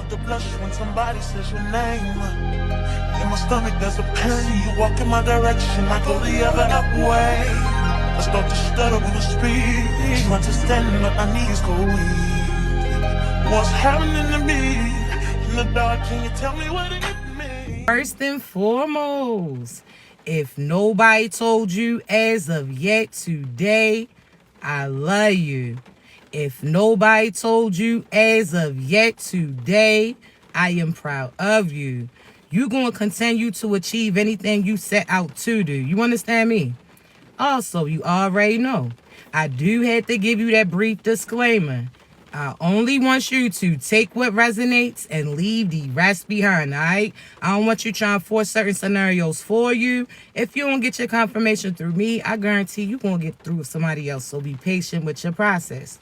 start to blush when somebody says your name. In my stomach there's a pain. You walk in my direction, I go the other way. I start to stutter when I speak. Trying to stand but my knees go weak. What's happening to me? In the dark, can you tell me what it means? First and foremost, if nobody told you as of yet today, I love you. If nobody told you as of yet today, I am proud of you. You're going to continue to achieve anything you set out to do. You understand me? Also, you already know, I do have to give you that brief disclaimer. I only want you to take what resonates and leave the rest behind, all right? I don't want you trying to force certain scenarios for you. If you don't get your confirmation through me, I guarantee you're going to get through with somebody else, so be patient with your process.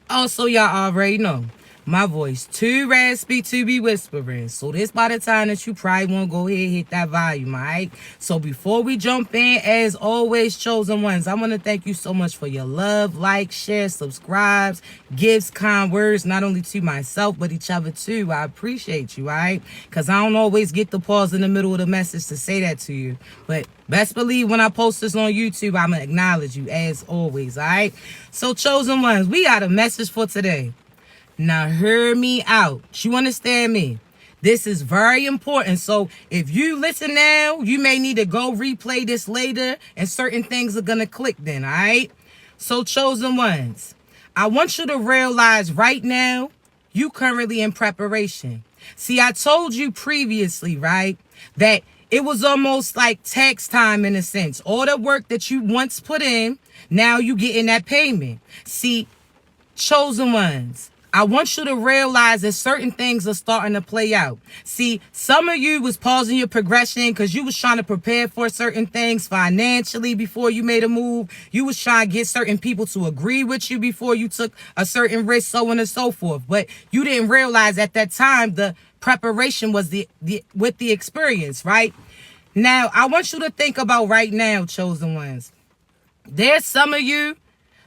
Also, y'all already know, my voice too raspy to be whispering. So this by the time that you probably want to go ahead and hit that volume, all right? So before we jump in, as always, chosen ones, I want to thank you so much for your love, like, share, subscribes, gifts, kind words, not only to myself, but each other too. I appreciate you, all right? Because I don't always get the pause in the middle of the message to say that to you. But best believe when I post this on YouTube, I'm going to acknowledge you as always, all right? So chosen ones, we got a message for today. Now, hear me out. You understand me? This is very important. So if you listen now, you may need to go replay this later and certain things are going to click then, all right? So chosen ones, I want you to realize right now, you currently in preparation. See, I told you previously, right, that it was almost like tax time in a sense. All the work that you once put in, now you getting that payment. See, chosen ones, I want you to realize that certain things are starting to play out. See, some of you was pausing your progression because you was trying to prepare for certain things financially before you made a move. You was trying to get certain people to agree with you before you took a certain risk, so on and so forth. But you didn't realize at that time the preparation was with the experience, right? Now, I want you to think about right now, chosen ones. There's some of you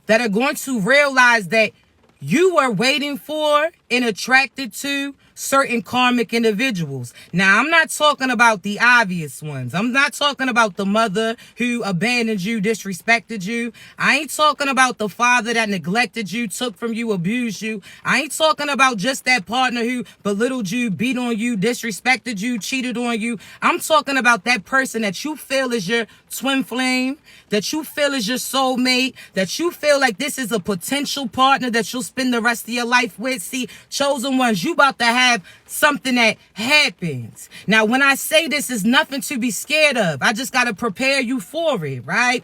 that are going to realize that you were waiting for and attracted to certain karmic individuals. Now, I'm not talking about the obvious ones. I'm not talking about the mother who abandoned you, disrespected you. I ain't talking about the father that neglected you, took from you, abused you. I ain't talking about just that partner who belittled you, beat on you, disrespected you, cheated on you. I'm talking about that person that you feel is your twin flame, that you feel is your soulmate, that you feel like this is a potential partner that you'll spend the rest of your life with. See, chosen ones, you about to have something that happens. Now, when I say this, is nothing to be scared of. I just got to prepare you for it, right?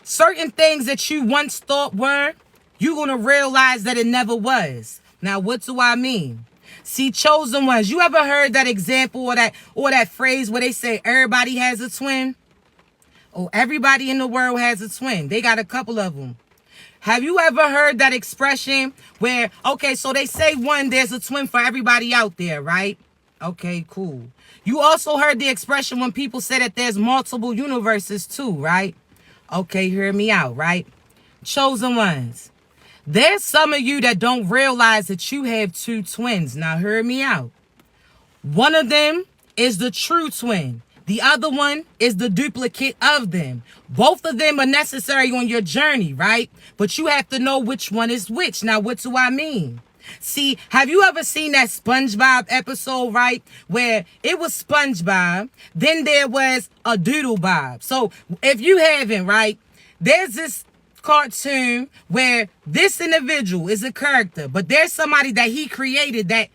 Certain things that you once thought were, you're going to realize that it never was. Now, what do I mean? See, chosen ones, you ever heard that example or that phrase where they say everybody has a twin? Oh, everybody in the world has a twin. They got a couple of them. Have you ever heard that expression where, okay, so they say one, there's a twin for everybody out there, right? Okay, cool. You also heard the expression when people say that there's multiple universes too, right? Okay, hear me out, right? Chosen ones. There's some of you that don't realize that you have two twins. Now, hear me out. One of them is the true twin. The other one is the duplicate of them. Both of them are necessary on your journey, right? But you have to know which one is which. Now, what do I mean? See, have you ever seen that SpongeBob episode, right? Where it was SpongeBob, then there was a Doodlebob. So if you haven't, right, there's this cartoon where this individual is a character, but there's somebody that he created that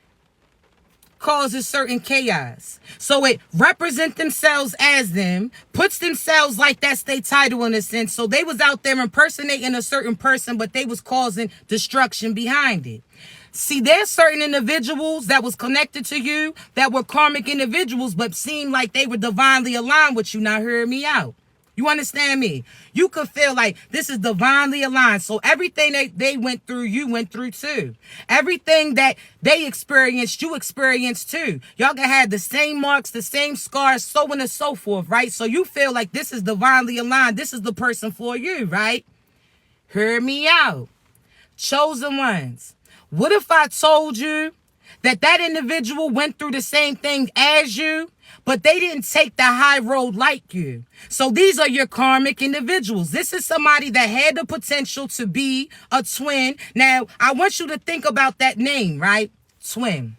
causes certain chaos. So it represents themselves as them, puts themselves like that's their title in a sense. So they was out there impersonating a certain person, but they was causing destruction behind it. See, there's certain individuals that was connected to you that were karmic individuals, but seemed like they were divinely aligned with you. Now, hear me out. You understand me? You could feel like this is divinely aligned. So everything they went through, you went through too. Everything that they experienced, you experienced too. Y'all can have the same marks, the same scars, so on and so forth, right? So you feel like this is divinely aligned. This is the person for you, right? Hear me out. Chosen ones. What if I told you that individual went through the same thing as you, but they didn't take the high road like you. So these are your karmic individuals. This is somebody that had the potential to be a twin. Now, I want you to think about that name, right? Twin.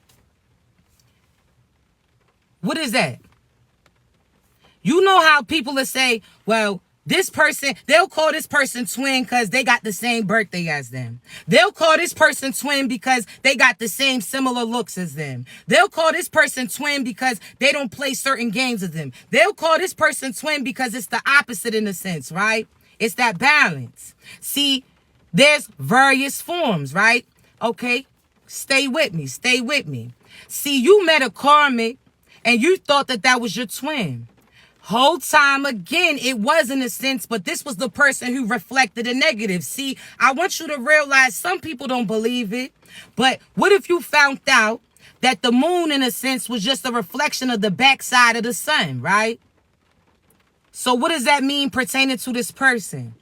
What is that? You know how people will say, well, this person, they'll call this person twin because they got the same birthday as them. They'll call this person twin because they got the same similar looks as them. They'll call this person twin because they don't play certain games with them. They'll call this person twin because it's the opposite in a sense, right? It's that balance. See, there's various forms, right? Okay, stay with me, stay with me. See, you met a karmic and you thought that was your twin. Whole time, again, it was in a sense, but this was the person who reflected a negative. See, I want you to realize some people don't believe it, but what if you found out that the moon, in a sense, was just a reflection of the backside of the sun, right? So what does that mean pertaining to this person?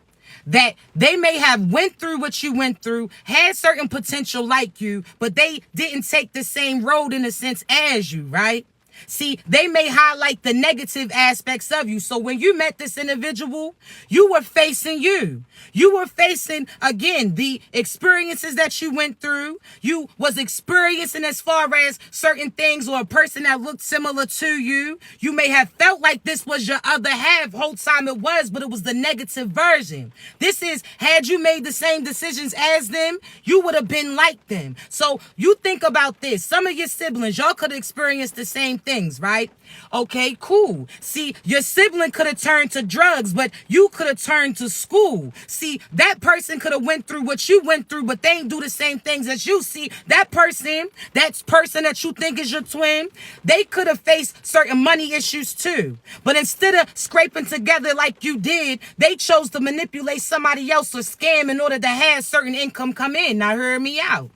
That they may have went through what you went through, had certain potential like you, but they didn't take the same road, in a sense, as you, right? See, they may highlight the negative aspects of you. So when you met this individual, you were facing you. You were facing, again, the experiences that you went through. You was experiencing as far as certain things or a person that looked similar to you. You may have felt like this was your other half. Whole time it was, but it was the negative version. This is, had you made the same decisions as them, you would have been like them. So you think about this. Some of your siblings, y'all could have experienced the same things, right? Okay, cool. See, your sibling could have turned to drugs, but you could have turned to school. See, that person could have went through what you went through, but they ain't do the same things as you. See, that person that you think is your twin, they could have faced certain money issues too. But instead of scraping together like you did, they chose to manipulate somebody else or scam in order to have certain income come in. Now, hear me out.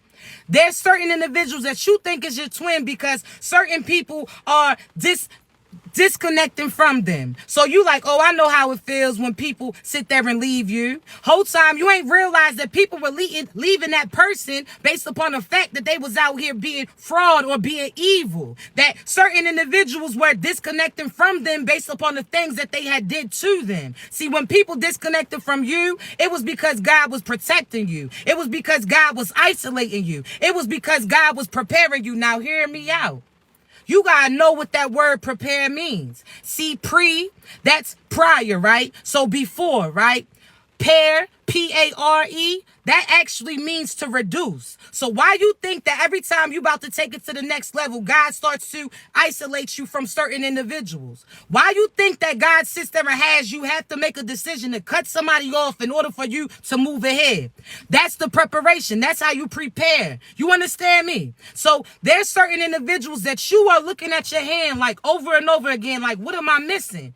There's certain individuals that you think is your twin because certain people are disconnecting from them. So you like, oh, I know how it feels when people sit there and leave you. Whole time you ain't realized that people were leaving that person based upon the fact that they was out here being fraud or being evil. That certain individuals were disconnecting from them based upon the things that they had did to them. See, when people disconnected from you, it was because God was protecting you. It was because God was isolating you. It was because God was preparing you. Now hear me out. You gotta know what that word prepare means. See, that's prior, right? So before, right? Pare, P-A-R-E, that actually means to reduce. So why you think that every time you about to take it to the next level, God starts to isolate you from certain individuals? Why you think that God sits there and has you have to make a decision to cut somebody off in order for you to move ahead? That's the preparation. That's how you prepare. You understand me? So there's certain individuals that you are looking at your hand like over and over again, like, what am I missing?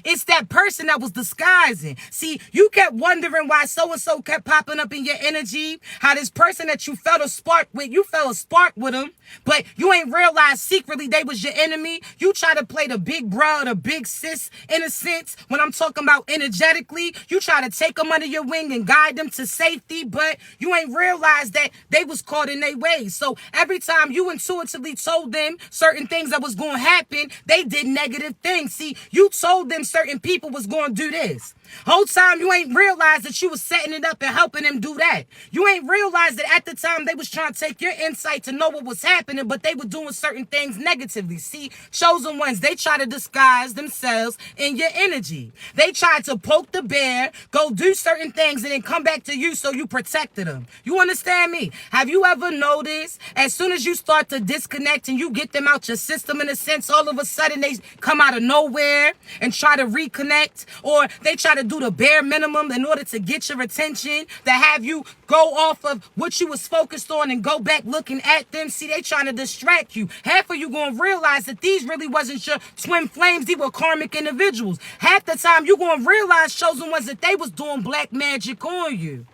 It's that person that was disguising. See, you kept wondering why so-and-so kept popping up in your energy. How this person that you felt a spark with, you felt a spark with them, but you ain't realized secretly they was your enemy. You try to play the big bro, the big sis, in a sense. When I'm talking about energetically, you try to take them under your wing and guide them to safety, but you ain't realized that they was caught in their ways. So every time you intuitively told them certain things that was going to happen, they did negative things. See, you told them certain people was going to do this. Whole time you ain't realized that you was setting it up and helping them do that. You ain't realized that at the time they was trying to take your insight to know what was happening, but they were doing certain things negatively. See, chosen ones, they try to disguise themselves in your energy. They try to poke the bear, go do certain things, and then come back to you so you protected them. You understand me? Have you ever noticed as soon as you start to disconnect and you get them out your system, in a sense, all of a sudden they come out of nowhere and try to reconnect, or they try to do the bare minimum in order to get your attention, to have you go off of what you was focused on and go back looking at them. See, they trying to distract you. Half of you going to realize that these really wasn't your twin flames. These were karmic individuals. Half the time you going to realize, chosen ones, that they was doing black magic on you.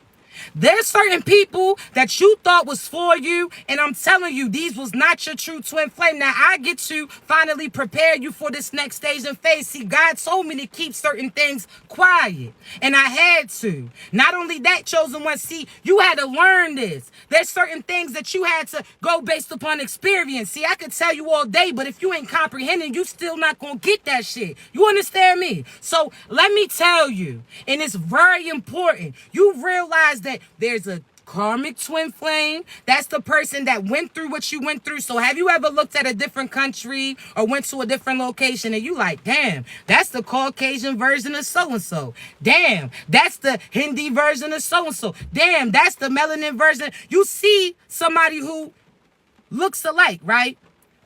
There's certain people that you thought was for you, and I'm telling you, these was not your true twin flame. Now, I get to finally prepare you for this next stage and phase. See, God told me to keep certain things quiet, and I had to. Not only that, chosen one, see, you had to learn this. There's certain things that you had to go based upon experience. See, I could tell you all day, but if you ain't comprehending, you still not gonna get that shit. You understand me? So let me tell you, and it's very important, you realize that there's a karmic twin flame. That's the person that went through what you went through. So have you ever looked at a different country or went to a different location and you like, damn, that's the Caucasian version of so-and-so. Damn, that's the Hindi version of so-and-so. Damn, that's the melanin version. You see somebody who looks alike, right?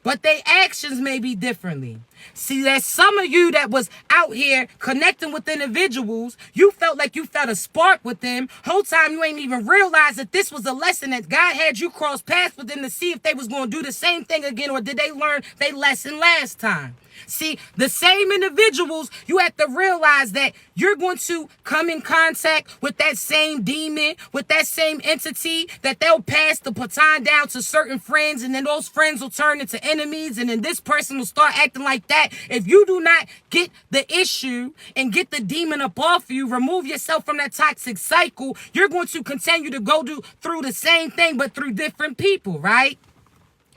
But their actions may be differently. See, there's some of you that was out here connecting with individuals. You felt like you felt a spark with them. Whole time you ain't even realized that this was a lesson that God had you cross paths with them to see if they was going to do the same thing again, or did they learn their lesson last time. See, the same individuals, you have to realize that you're going to come in contact with that same demon, with that same entity, that they'll pass the baton down to certain friends, and then those friends will turn into enemies, and then this person will start acting like that. If you do not get the issue and get the demon up off you, remove yourself from that toxic cycle, you're going to continue to go through the same thing, but through different people, right?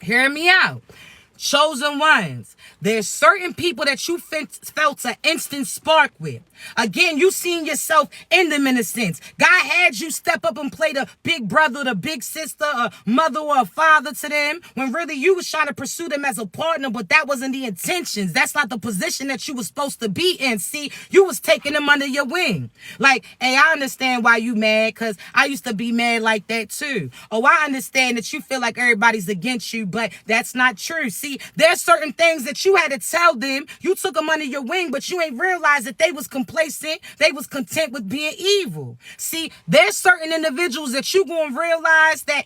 Hear me out. Chosen ones, there's certain people that you felt an instant spark with. Again, you seen yourself in them in a sense. God had you step up and play the big brother, the big sister, a mother or a father to them, when really you was trying to pursue them as a partner, but that wasn't the intentions. That's not the position that you was supposed to be in. See, you was taking them under your wing. Like, hey, I understand why you mad, because I used to be mad like that too. Oh, I understand that you feel like everybody's against you, but that's not true. See, there's certain things that you had to tell them. You took them under your wing, but you ain't realized that they was complacent. They was content with being evil. See, there's certain individuals that you gonna realize that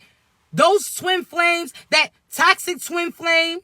those twin flames, that toxic twin flame,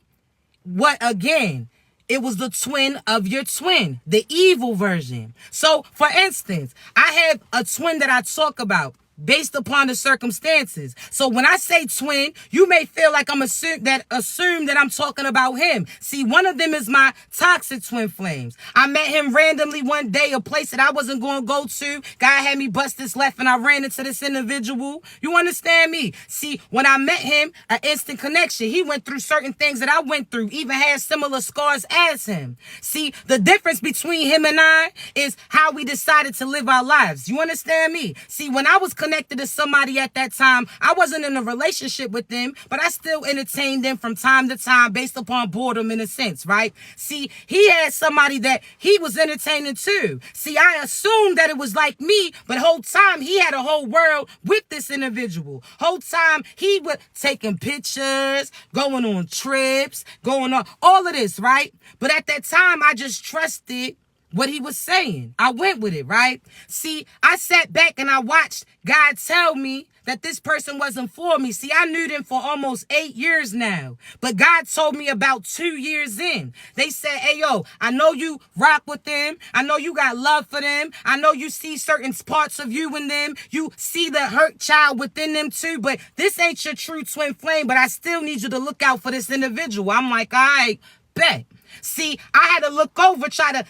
what again? It was the twin of your twin, the evil version. So, for instance, I have a twin that I talk about based upon the circumstances. So when I say twin, you may feel like I'm assume that I'm talking about him. See, one of them is my toxic twin flames. I met him randomly one day, a place that I wasn't going to go to. God had me bust this left and I ran into this individual. You understand me? See, when I met him, an instant connection. He went through certain things that I went through, even had similar scars as him. See, the difference between him and I is how we decided to live our lives. You understand me? See, when I was connected to somebody at that time, I wasn't in a relationship with them, but I still entertained them from time to time based upon boredom in a sense, right? See, he had somebody that he was entertaining too. See, I assumed that it was like me, but whole time he had a whole world with this individual. Whole time he was taking pictures, going on trips, going on all of this, right? But at that time, I just trusted what he was saying. I went with it, right? See, I sat back and I watched God tell me that this person wasn't for me. See, I knew them for almost 8 years now, but God told me about 2 years in. They said, hey, yo, I know you rock with them. I know you got love for them. I know you see certain parts of you in them. You see the hurt child within them too, but this ain't your true twin flame, but I still need you to look out for this individual. I'm like, all right, bet. See, I had to look over, try to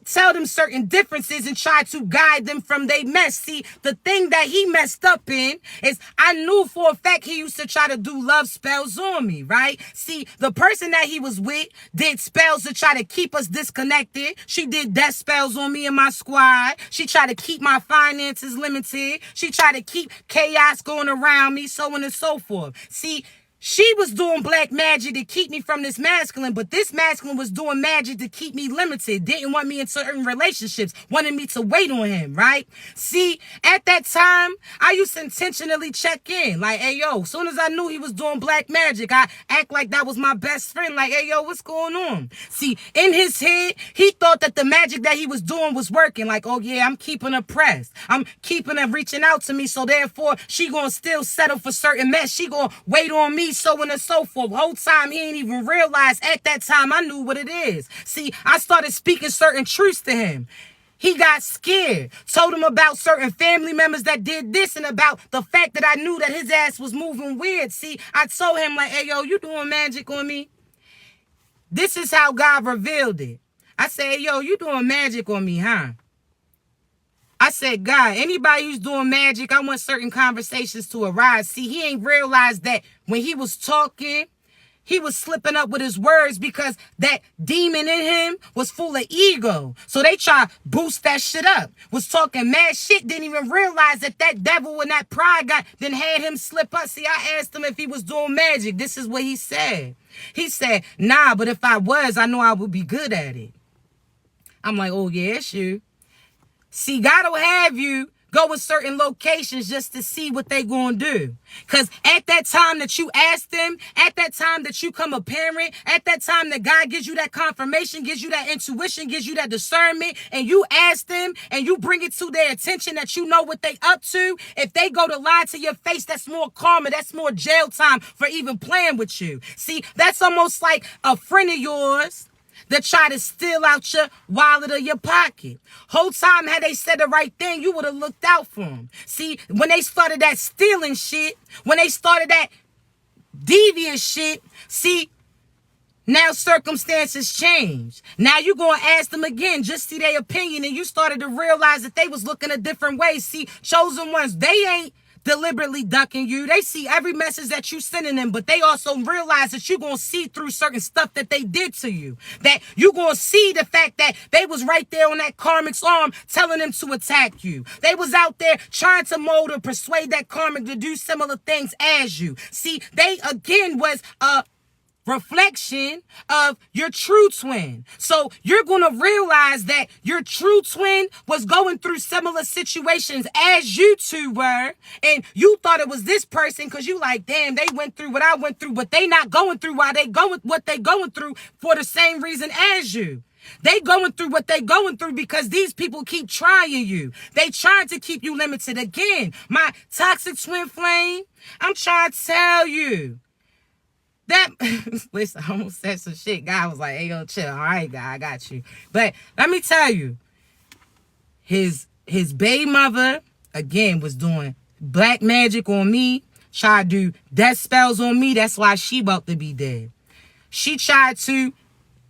tell them certain differences and try to guide them from their mess. See, the thing that he messed up in is I knew for a fact he used to try to do love spells on me, right? See, the person that he was with did spells to try to keep us disconnected. She did death spells on me and my squad. She tried to keep my finances limited. She tried to keep chaos going around me, so on and so forth. See, she was doing black magic to keep me from this masculine, but this masculine was doing magic to keep me limited, didn't want me in certain relationships, wanted me to wait on him, right? See, at that time, I used to intentionally check in, like, hey, yo, as soon as I knew he was doing black magic, I act like that was my best friend, like, hey, yo, what's going on? See, in his head, he thought that the magic that he was doing was working, like, oh, yeah, I'm keeping her pressed. I'm keeping her reaching out to me, so therefore, she gonna still settle for certain mess. She gonna wait on me, so on and so forth. Whole time he ain't even realized at that time I knew what it is. See, I started speaking certain truths to him. He got scared. Told him about certain family members that did this and about the fact that I knew that his ass was moving weird. See, I told him like, hey, yo, you doing magic on me? This is how God revealed it. I said, hey, yo, you doing magic on me, huh? I said, God, anybody who's doing magic, I want certain conversations to arise. See, he ain't realized that when he was talking, he was slipping up with his words because that demon in him was full of ego. So they try to boost that shit up. Was talking mad shit, didn't even realize that that devil and that pride then had him slip up. See, I asked him if he was doing magic. This is what he said. He said, nah, but if I was, I know I would be good at it. I'm like, oh, yeah, it's you. See, God will have you go in certain locations just to see what they gonna do. Because at that time that you ask them, at that time that you come a parent, at that time that God gives you that confirmation, gives you that intuition, gives you that discernment, and you ask them and you bring it to their attention that you know what they up to, if they go to lie to your face, that's more karma, that's more jail time for even playing with you. See, that's almost like a friend of yours that try to steal out your wallet or your pocket. Whole time, had they said the right thing, you would have looked out for them. See, when they started that stealing shit, when they started that devious shit, see, now circumstances change. Now you going to ask them again, just see their opinion, and you started to realize that they was looking a different way. See, chosen ones, they ain't deliberately ducking you. They see every message that you sending them, but they also realize that you're going to see through certain stuff that they did to you. That you're going to see the fact that they was right there on that karmic's arm telling them to attack you. They was out there trying to mold or persuade that karmic to do similar things as you. See, they again was a reflection of your true twin. So you're going to realize that your true twin was going through similar situations as you two were, and you thought it was this person because you like, damn, they went through what I went through, but they not going through what they going through for the same reason as you. They going through what they going through because these people keep trying you. They trying to keep you limited. Again, my toxic twin flame, I'm trying to tell you. That, listen, I almost said some shit. God was like, hey, yo, chill. All right, God, I got you. But let me tell you, his baby mother, again, was doing black magic on me, tried to do death spells on me. That's why she about to be dead. She tried to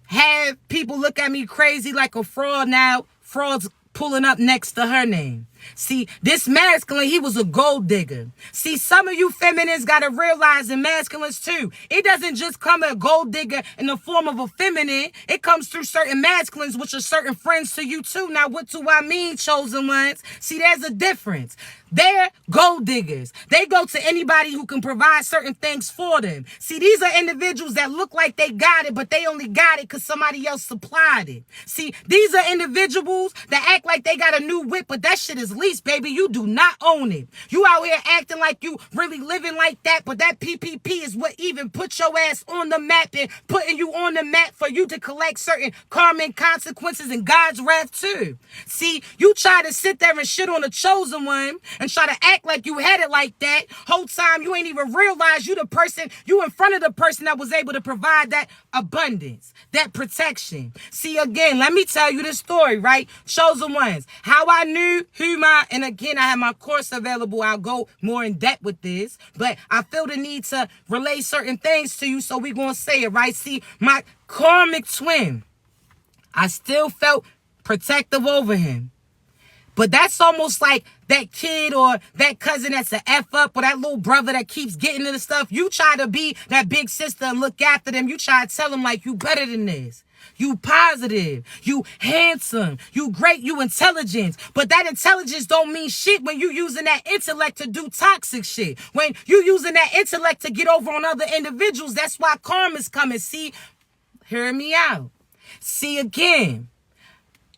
have people look at me crazy like a fraud. Now, fraud's pulling up next to her name. See, this masculine, he was a gold digger. See, some of you feminines got to realize, and masculines too, it doesn't just come a gold digger in the form of a feminine. It comes through certain masculines, which are certain friends to you too. Now, what do I mean, chosen ones? See, there's a difference. They're gold diggers. They go to anybody who can provide certain things for them. See, these are individuals that look like they got it, but they only got it because somebody else supplied it. See, these are individuals that act like they got a new whip, but that shit is leased, baby. You do not own it. You out here acting like you really living like that, but that PPP is what even put your ass on the map and putting you on the map for you to collect certain karmic consequences and God's wrath too. See, you try to sit there and shit on the chosen one and try to act like you had it like that. Whole time you ain't even realize you in front of the person that was able to provide that abundance, that protection. See, again, let me tell you the story, right? Chosen ones. How I knew and again, I have my course available. I'll go more in depth with this, but I feel the need to relay certain things to you, so we're going to say it, right? See, my karmic twin, I still felt protective over him. But that's almost like that kid or that cousin that's an F up, or that little brother that keeps getting into stuff. You try to be that big sister and look after them. You try to tell them like, you better than this. You positive, you handsome, you great, you intelligent. But that intelligence don't mean shit when you using that intellect to do toxic shit. When you using that intellect to get over on other individuals, that's why karma's coming. See, hear me out. See, again,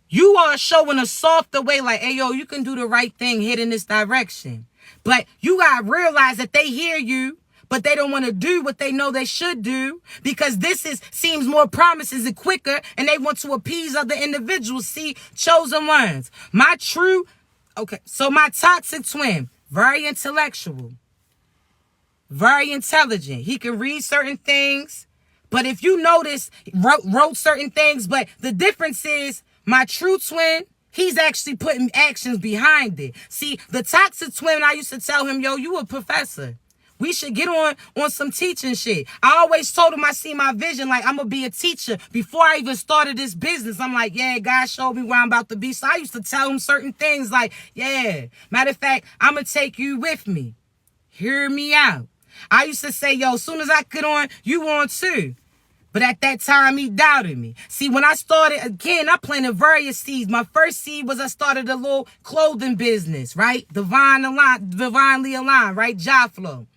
you are showing a softer way like, hey, yo, you can do the right thing, head in this direction. But you got to realize that they hear you, but they don't want to do what they know they should do because seems more promises and quicker, and they want to appease other individuals. See, chosen ones. My toxic twin, very intellectual, very intelligent. He can read certain things, but if you notice, wrote certain things, but the difference is my true twin He's actually putting actions behind it. See, the toxic twin, I used to tell him, yo, you a professor. We should get on some teaching shit. I always told him I see my vision, like I'm going to be a teacher. Before I even started this business, I'm like, yeah, God showed me where I'm about to be. So I used to tell him certain things like, yeah, matter of fact, I'm going to take you with me. Hear me out. I used to say, yo, as soon as I get on, you on too. But at that time, he doubted me. See, when I started, again, I planted various seeds. My first seed was I started a little clothing business, right? Divinely aligned, right? Jaflo.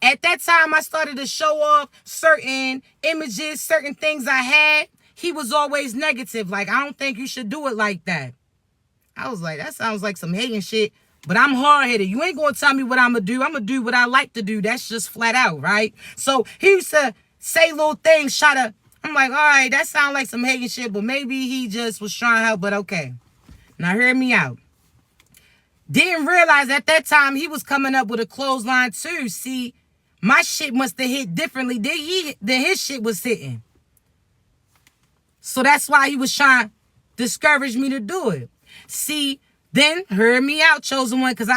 At that time, I started to show off certain images, certain things I had. He was always negative. Like, I don't think you should do it like that. I was like, that sounds like some hating shit. But I'm hard-headed. You ain't going to tell me what I'm going to do. I'm going to do what I like to do. That's just flat out, right? So he used to say little things, I'm like, all right, that sounds like some hating shit, but maybe he just was trying to help, but okay. Now hear me out. Didn't realize at that time he was coming up with a clothesline too. See, my shit must have hit differently than his shit was hitting. So that's why he was trying to discourage me to do it. See, then hear me out, chosen one, because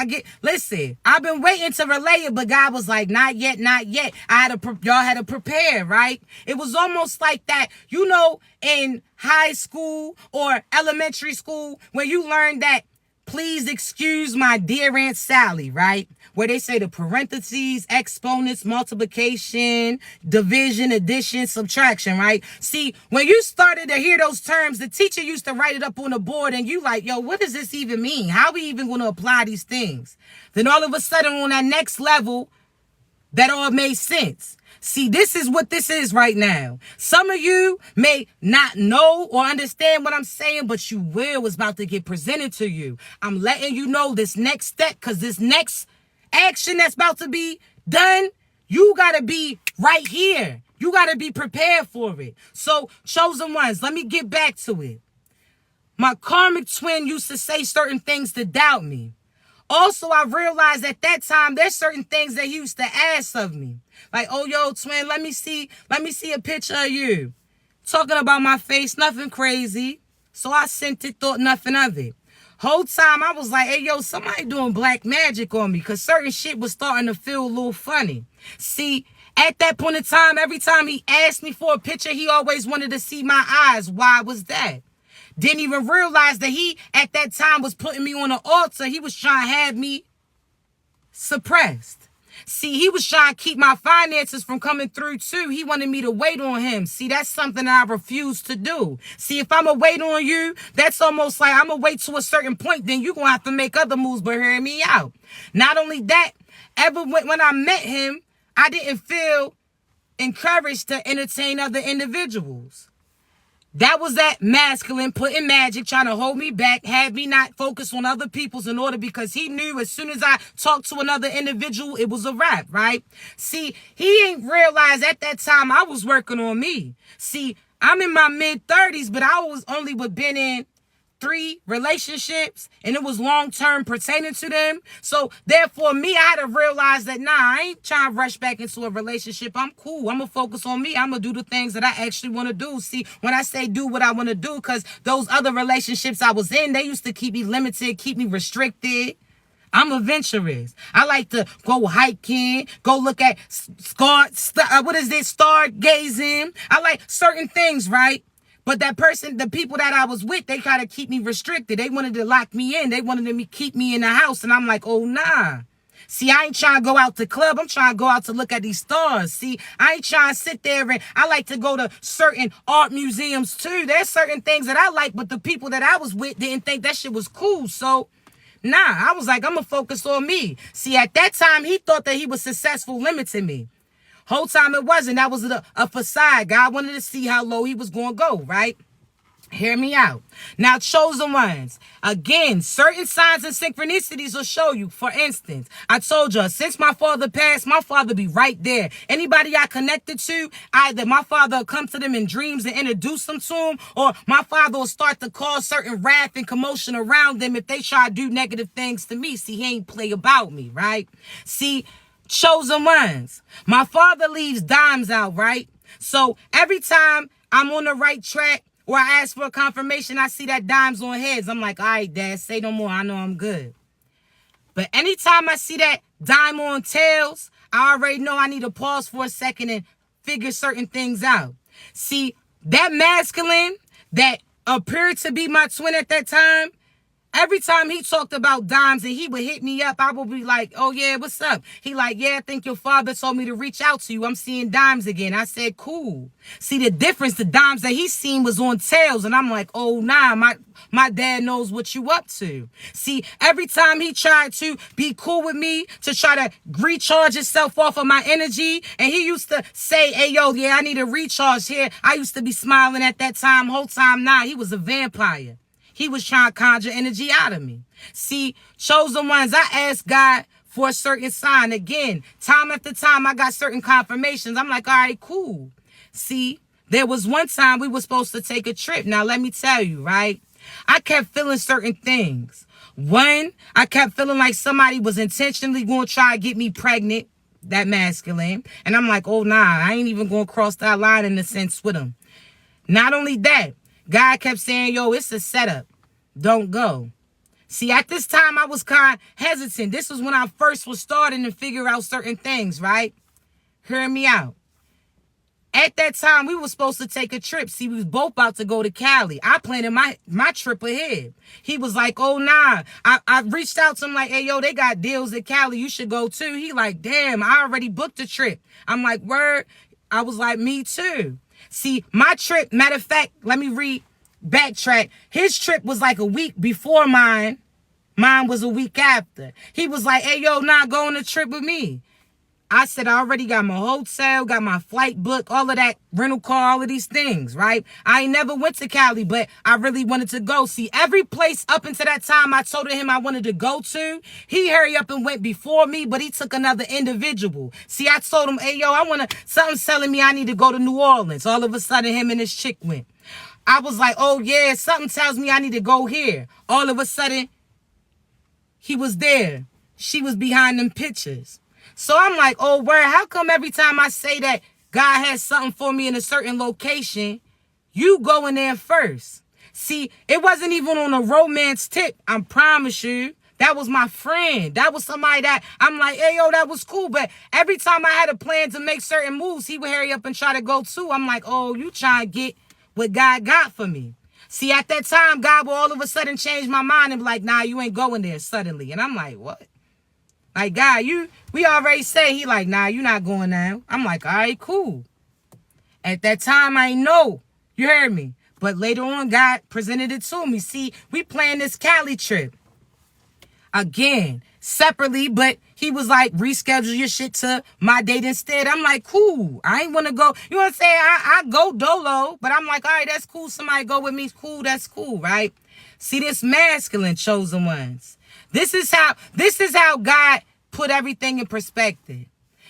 listen, I've been waiting to relay it, but God was like, not yet, not yet. Y'all had to prepare, right? It was almost like that, you know, in high school or elementary school, when you learn that, please excuse my dear Aunt Sally, right? Where they say the parentheses, exponents, multiplication, division, addition, subtraction, right? See, when you started to hear those terms, the teacher used to write it up on the board and you like, yo, what does this even mean? How are we even going to apply these things? Then all of a sudden on that next level, that all made sense. See, this is what this is right now. Some of you may not know or understand what I'm saying, but you will. It's about to get presented to you. I'm letting you know this next step, because this next action that's about to be done, you got to be right here. You got to be prepared for it. So, chosen ones, let me get back to it. My karmic twin used to say certain things to doubt me. Also, I realized at that time, there's certain things that he used to ask of me. Like, oh, yo, twin, let me see a picture of you. Talking about my face, nothing crazy. So I sent it, thought nothing of it. Whole time, I was like, hey, yo, somebody doing black magic on me, because certain shit was starting to feel a little funny. See, at that point in time, every time he asked me for a picture, he always wanted to see my eyes. Why was that? Didn't even realize that he, at that time, was putting me on an altar. He was trying to have me suppressed. See, he was trying to keep my finances from coming through, too. He wanted me to wait on him. See, that's something that I refuse to do. See, if I'm going to wait on you, that's almost like I'm going to wait to a certain point. Then you're going to have to make other moves, but hear me out. Not only that, when I met him, I didn't feel encouraged to entertain other individuals. That was that masculine putting magic, trying to hold me back, have me not focus on other people's in order, because he knew as soon as I talked to another individual, it was a wrap, right? See, he ain't realized at that time I was working on me. See, I'm in my mid-30s, but I was only been in 3 relationships, and it was long-term pertaining to them. So therefore, me, I had to realize that, I ain't trying to rush back into a relationship. I'm cool. I'm going to focus on me. I'm going to do the things that I actually want to do. See, when I say do what I want to do, because those other relationships I was in, they used to keep me limited, keep me restricted. I'm adventurous. I like to go hiking, go look at stargazing. I like certain things, right? But that person, the people that I was with, they kind of keep me restricted. They wanted to lock me in. They wanted to keep me in the house. And I'm like, oh, nah. See, I ain't trying to go out to club. I'm trying to go out to look at these stars. See, I ain't trying to sit there, and I like to go to certain art museums too. There's certain things that I like, but the people that I was with didn't think that shit was cool. So, I was like, I'm going to focus on me. See, at that time, he thought that he was successful limiting me. Whole time it wasn't. That was a facade. God wanted to see how low he was going to go, right? Hear me out. Now, chosen ones. Again, certain signs and synchronicities will show you. For instance, I told you, since my father passed, my father be right there. Anybody I connected to, either my father will come to them in dreams and introduce them to him, or my father will start to cause certain wrath and commotion around them if they try to do negative things to me. See, he ain't play about me, right? See, chosen ones. My father leaves dimes out, right? So every time I'm on the right track, Or I ask for a confirmation, I see that dimes on heads. I'm like, all right, Dad, say no more. I know I'm good. But anytime I see that dime on tails, I already know I need to pause for a second and figure certain things out. See, that masculine that appeared to be my twin at that time, every time he talked about dimes and he would hit me up, I would be like, oh, yeah, what's up? He like, yeah, I think your father told me to reach out to you. I'm seeing dimes again. I said, cool. See, the difference, the dimes that he seen was on tails. And I'm like, oh, nah, my dad knows what you up to. See, every time he tried to be cool with me, to try to recharge himself off of my energy, and he used to say, hey, yo, yeah, I need a recharge here. I used to be smiling at that time. Whole time, nah, he was a vampire. He was trying to conjure energy out of me. See, chosen ones, I asked God for a certain sign. Again, time after time, I got certain confirmations. I'm like, all right, cool. See, there was one time we were supposed to take a trip. Now, let me tell you, right? I kept feeling certain things. One, I kept feeling like somebody was intentionally going to try to get me pregnant, that masculine. And I'm like, oh, nah, I ain't even going to cross that line in a sense with him. Not only that, God kept saying, yo, it's a setup. Don't go. See, at this time, I was kind of hesitant. This was when I first was starting to figure out certain things, right? Hear me out. At that time, we were supposed to take a trip. See, we was both about to go to Cali. I planned my trip ahead. He was like, oh, nah. I reached out to him like, hey, yo, they got deals at Cali. You should go, too. He like, damn, I already booked a trip. I'm like, word? I was like, me, too. See, my trip, matter of fact, let me backtrack. His trip was like a week before mine. Mine was a week after. He was like, hey, yo, not go on a trip with me. I said, I already got my hotel, got my flight book, all of that, rental car, all of these things, right? I ain't never went to Cali, but I really wanted to go. See, every place up until that time I told him I wanted to go to, he hurried up and went before me, but he took another individual. See, I told him, hey, yo, something's telling me I need to go to New Orleans. All of a sudden, him and his chick went. I was like, oh, yeah, something tells me I need to go here. All of a sudden, he was there. She was behind them pictures. So I'm like, oh, word, how come every time I say that God has something for me in a certain location, you go in there first? See, it wasn't even on a romance tip, I promise you. That was my friend. That was somebody that I'm like, hey, yo, that was cool. But every time I had a plan to make certain moves, he would hurry up and try to go too. I'm like, oh, you trying to get what God got for me. See, at that time, God will all of a sudden change my mind and be like, nah, you ain't going there suddenly. And I'm like, what? Like, God, we already say, he like, nah, you not going now. I'm like, all right, cool. At that time, I know. You heard me. But later on, God presented it to me. See, we planned this Cali trip. Again, separately, but he was like, reschedule your shit to my date instead. I'm like, cool. I ain't want to go. You know what I'm saying? I go dolo, but I'm like, all right, that's cool. Somebody go with me. Cool, that's cool, right? See, this masculine chosen ones. This is how God put everything in perspective.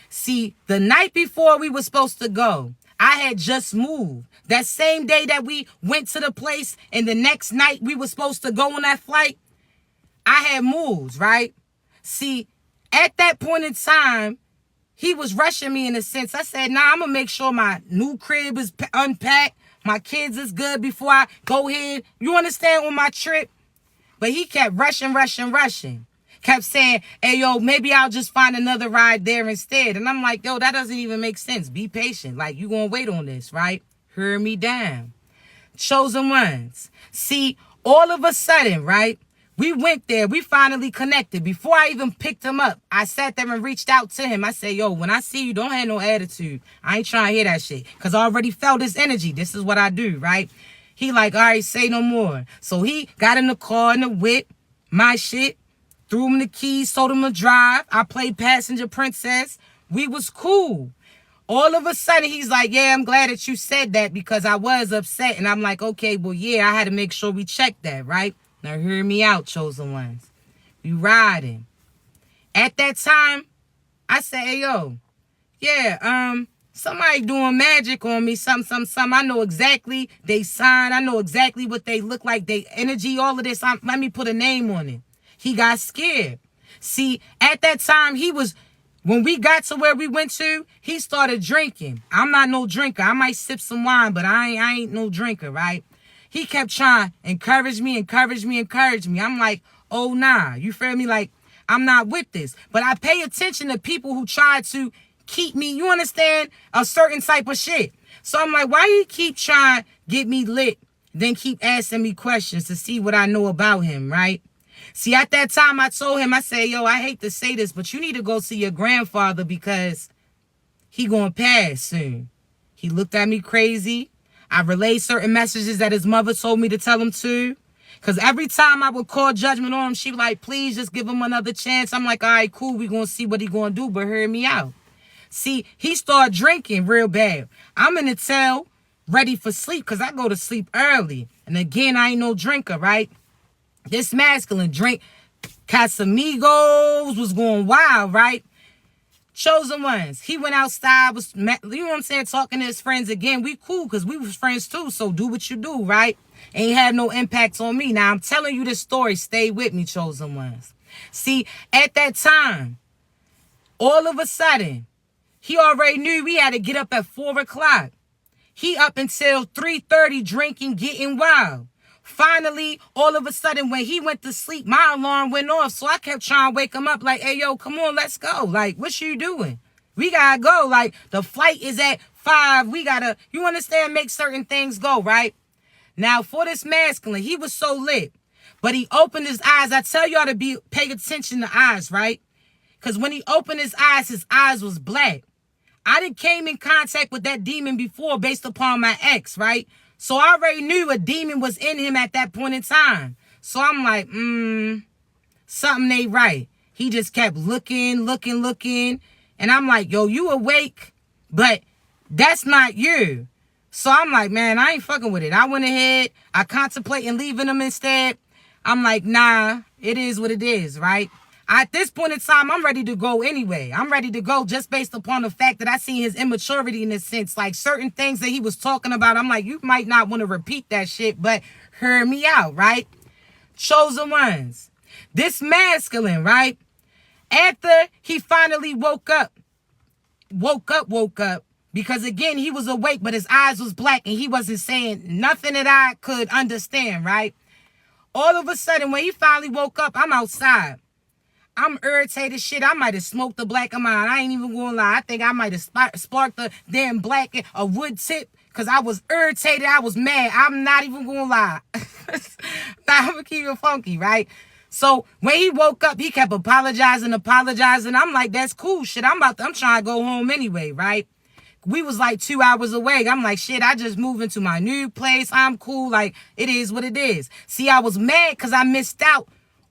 See, the night before we were supposed to go, I had just moved. That same day that we went to the place and the next night we were supposed to go on that flight, I had moves, right? See, at that point in time, he was rushing me in a sense. I said, nah, I'm going to make sure my new crib is unpacked. My kids is good before I go ahead. You understand, on my trip? But he kept rushing. Kept saying, hey, yo, maybe I'll just find another ride there instead. And I'm like, yo, that doesn't even make sense. Be patient. Like, you going to wait on this, right? Hear me down. Chosen ones. See, all of a sudden, right? We went there. We finally connected. Before I even picked him up, I sat there and reached out to him. I said, yo, when I see you, don't have no attitude. I ain't trying to hear that shit. Because I already felt this energy. This is what I do, right? He like, all right, say no more. So he got in the car, in the whip, my shit, threw him the keys, told him to drive. I played passenger princess. We was cool. All of a sudden, he's like, yeah, I'm glad that you said that because I was upset. And I'm like, okay, well, yeah, I had to make sure we checked that, right? Now, hear me out, chosen ones. We riding. At that time, I said, hey, yo, yeah, somebody doing magic on me, something. I know exactly they sign. I know exactly what they look like, they energy, all of this. Let me put a name on it. He got scared. See, at that time, when we got to where we went to, he started drinking. I'm not no drinker. I might sip some wine, but I ain't no drinker, right? he kept trying to encourage me. I'm like, oh, nah, you feel me? Like, I'm not with this. But I pay attention to people who try to keep me, you understand, a certain type of shit. So I'm like, why you keep trying to get me lit, then keep asking me questions to see what I know about him, right? See, at that time, I told him, I said, yo, I hate to say this, but you need to go see your grandfather because he gonna pass soon. He looked at me crazy. I relayed certain messages that his mother told me to tell him to. Because every time I would call judgment on him, she was like, please just give him another chance. I'm like, all right, cool. We gonna see what he gonna do, but hear me out. See, he started drinking real bad. I'm in the tail, ready for sleep, because I go to sleep early. And again, I ain't no drinker, right? This masculine drink, Casamigos was going wild, right? Chosen Ones. He went outside, was, you know what I'm saying, talking to his friends again. We cool, because we was friends too, so do what you do, right? Ain't had no impact on me. Now, I'm telling you this story. Stay with me, Chosen Ones. See, at that time, all of a sudden, he already knew we had to get up at 4 o'clock. He up until 3:30 drinking, getting wild. Finally, all of a sudden, when he went to sleep, my alarm went off. So I kept trying to wake him up like, hey, yo, come on, let's go. Like, what you doing? We got to go. Like, the flight is at 5. We got to, you understand, make certain things go, right? Now, for this masculine, he was so lit. But he opened his eyes. I tell y'all to pay attention to eyes, right? Because when he opened his eyes was black. I done came in contact with that demon before based upon my ex, right? So I already knew a demon was in him at that point in time. So I'm like, something ain't right. He just kept looking. And I'm like, yo, you awake, but that's not you. So I'm like, man, I ain't fucking with it. I went ahead. I contemplating leaving him instead. I'm like, nah, it is what it is, right? At this point in time, I'm ready to go anyway. I'm ready to go just based upon the fact that I seen his immaturity in a sense. Like certain things that he was talking about, I'm like, you might not want to repeat that shit, but hear me out, right? Chosen Ones. This masculine, right? After he finally woke up, because again, he was awake, but his eyes was black and he wasn't saying nothing that I could understand, right? All of a sudden, when he finally woke up, I'm outside. I'm irritated shit. I might have smoked the black of mine. I ain't even gonna lie. I think I might have sparked the damn black, a wood tip, because I was irritated. I was mad. I'm not even gonna lie. I'm gonna keep it funky, right? So when he woke up, he kept apologizing. I'm like, that's cool. Shit, I'm trying to go home anyway, right? We was like 2 hours away. I'm like, shit, I just moved into my new place. I'm cool. Like, it is what it is. See, I was mad because I missed out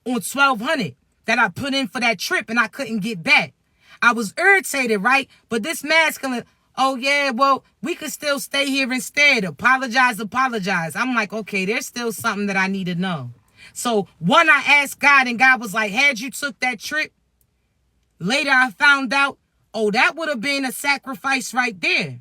on $1,200 that I put in for that trip and I couldn't get back. I was irritated, right? But this masculine, oh yeah, well, we could still stay here instead. Apologize. I'm like, okay, there's still something that I need to know. So one, I asked God and God was like, had you took that trip, later I found out, oh, that would have been a sacrifice right there.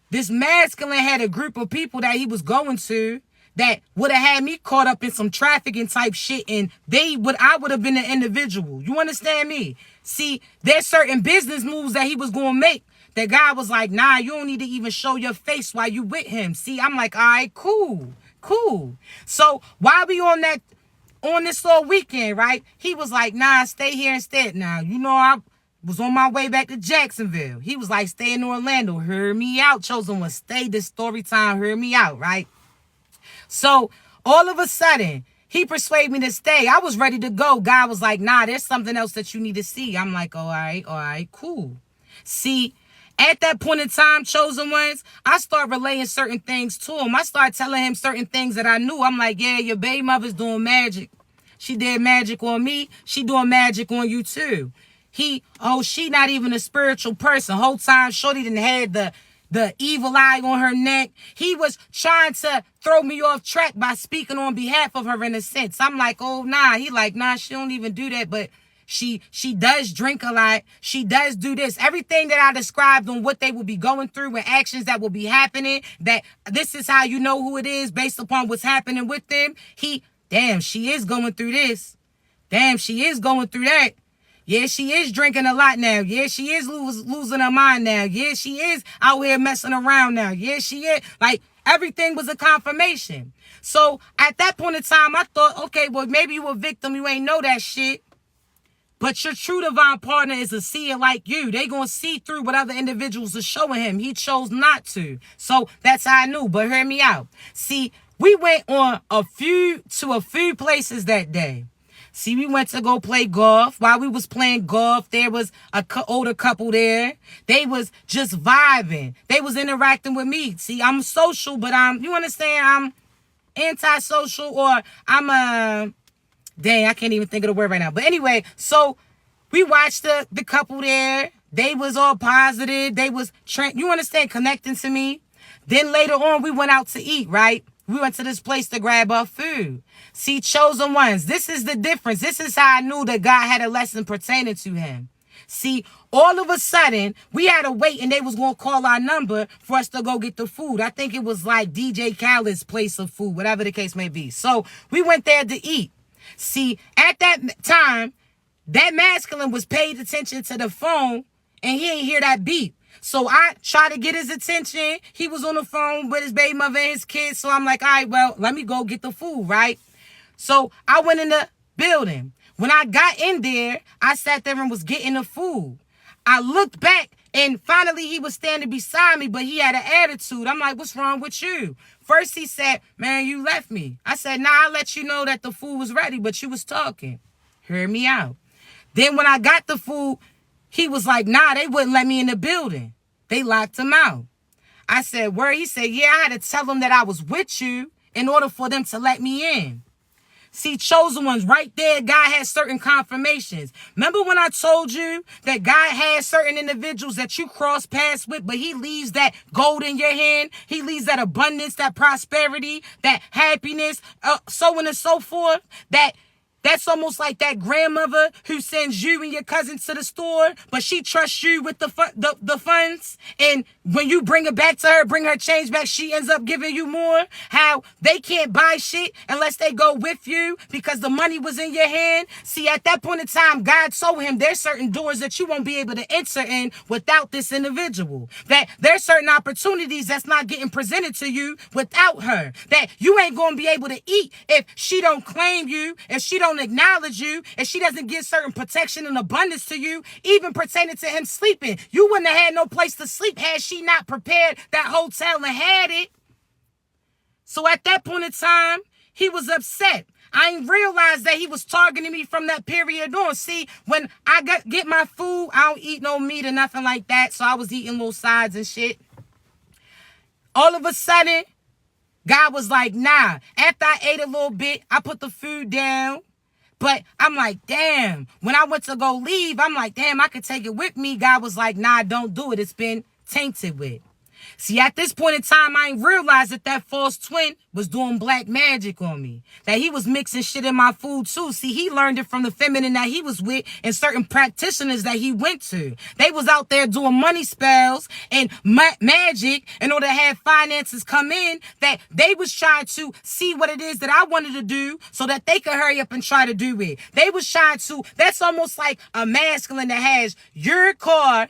This masculine had a group of people that he was going to that would have had me caught up in some trafficking type shit, and I would have been an individual. You understand me? See, there's certain business moves that he was going to make that God was like, nah, you don't need to even show your face while you with him. See, I'm like, all right, cool. So while we on this little weekend, right? He was like, nah, stay here instead. Now, you know, I was on my way back to Jacksonville. He was like, stay in Orlando. Hear me out. Chosen One, stay this story time. Hear me out, right? So all of a sudden, he persuaded me to stay. I was ready to go. God was like, nah, there's something else that you need to see. I'm like, all right, cool. See, at that point in time, Chosen Ones, I start relaying certain things to him. I start telling him certain things that I knew. I'm like, yeah, your baby mother's doing magic. She did magic on me. She doing magic on you too. She not even a spiritual person. Whole time, Shorty done had the evil eye on her neck. He was trying to throw me off track by speaking on behalf of her in a sense. I'm like, oh, nah. He like, nah, she don't even do that. But she does drink a lot. She does do this. Everything that I described on what they will be going through and actions that will be happening, that this is how you know who it is based upon what's happening with them. Damn, she is going through this. Damn, she is going through that. Yeah, she is drinking a lot now. Yeah, she is losing her mind now. Yeah, she is out here messing around now. Yeah, she is. Like, everything was a confirmation. So at that point in time, I thought, okay, well, maybe you a victim. You ain't know that shit. But your true divine partner is a seer like you. They gonna see through what other individuals are showing him. He chose not to. So that's how I knew. But hear me out. See, we went on a few places that day. See, we went to go play golf. While we was playing golf, there was a older couple there. They was just vibing. They was interacting with me. See, I'm social, but you understand, I'm antisocial, or I'm dang, I can't even think of the word right now. But anyway, so we watched the couple there. They was all positive. They was, you understand, connecting to me. Then later on, we went out to eat, right? We went to this place to grab our food. See, chosen ones, this is the difference. This is how I knew that God had a lesson pertaining to him. See, all of a sudden, we had to wait and they was going to call our number for us to go get the food. I think it was like DJ Khaled's place of food, whatever the case may be. So we went there to eat. See, at that time, that masculine was paid attention to the phone and he ain't hear that beep. So I tried to get his attention. He was on the phone with his baby mother and his kids. So I'm like, all right, well, let me go get the food, right? So I went in the building. When I got in there, I sat there and was getting the food. I looked back and finally he was standing beside me, but he had an attitude. I'm like, what's wrong with you? First he said, man, you left me. I said, nah, I let you know that the food was ready, but you was talking. Hear me out. Then when I got the food, he was like, nah, they wouldn't let me in the building. They locked him out. I said, where? He said, yeah, I had to tell them that I was with you in order for them to let me in. See, chosen ones, right there, God has certain confirmations. Remember when I told you that God has certain individuals that you cross paths with, but he leaves that gold in your hand. He leaves that abundance, that prosperity, that happiness, so on and so forth. That's almost like that grandmother who sends you and your cousin to the store, but she trusts you with the funds. And when you bring it back to her, bring her change back, she ends up giving you more. How they can't buy shit unless they go with you because the money was in your hand. See, at that point in time, God told him there's certain doors that you won't be able to enter in without this individual. That there's certain opportunities that's not getting presented to you without her. That you ain't going to be able to eat if she don't claim you, if she don't acknowledge you, and she doesn't give certain protection and abundance to you, even pertaining to him sleeping. You wouldn't have had no place to sleep had she not prepared that hotel and had it. So at that point in time, he was upset. I ain't realized that he was targeting me from that period on. See, when I get my food, I don't eat no meat or nothing like that, so I was eating little sides and shit. All of a sudden, God was like, nah. After I ate a little bit, I put the food down. But I'm like, damn. When I went to go leave, I'm like, damn, I could take it with me. God was like, nah, don't do it. It's been tainted with. See, at this point in time, I ain't realized that false twin was doing black magic on me. That he was mixing shit in my food too. See, he learned it from the feminine that he was with and certain practitioners that he went to. They was out there doing money spells and magic in order to have finances come in, that they was trying to see what it is that I wanted to do so that they could hurry up and try to do it. They was trying to, that's almost like a masculine that has your car,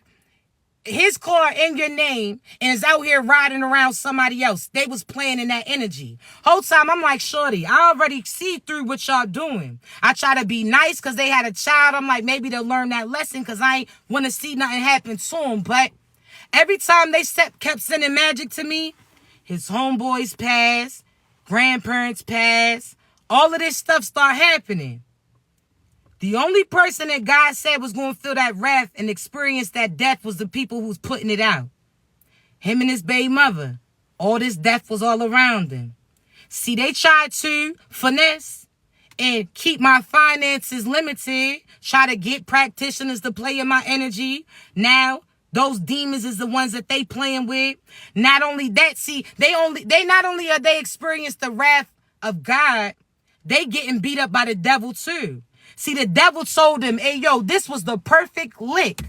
his car in your name, and is out here riding around somebody else. They was playing in that energy. Whole time, I'm like, shorty, I already see through what y'all doing. I try to be nice because they had a child. I'm like, maybe they'll learn that lesson because I ain't want to see nothing happen to them. But every time they kept sending magic to me, his homeboys passed, grandparents passed, all of this stuff started happening. The only person that God said was going to feel that wrath and experience that death was the people who was putting it out. Him and his baby mother. All this death was all around them. See, they tried to finesse and keep my finances limited, try to get practitioners to play in my energy. Now, those demons is the ones that they playing with. Not only that, see, they not only are they experiencing the wrath of God, they getting beat up by the devil too. See, the devil told him, hey, yo, this was the perfect lick.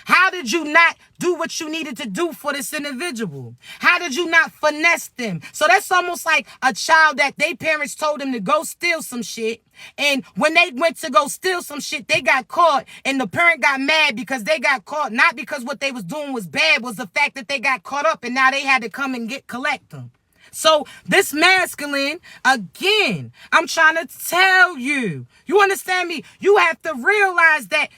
How did you not do what you needed to do for this individual? How did you not finesse them? So that's almost like a child that their parents told them to go steal some shit. And when they went to go steal some shit, they got caught. And the parent got mad because they got caught. Not because what they was doing was bad, was the fact that they got caught up and now they had to come and collect them. So this masculine, again, I'm trying to tell you. You understand me? You have to realize that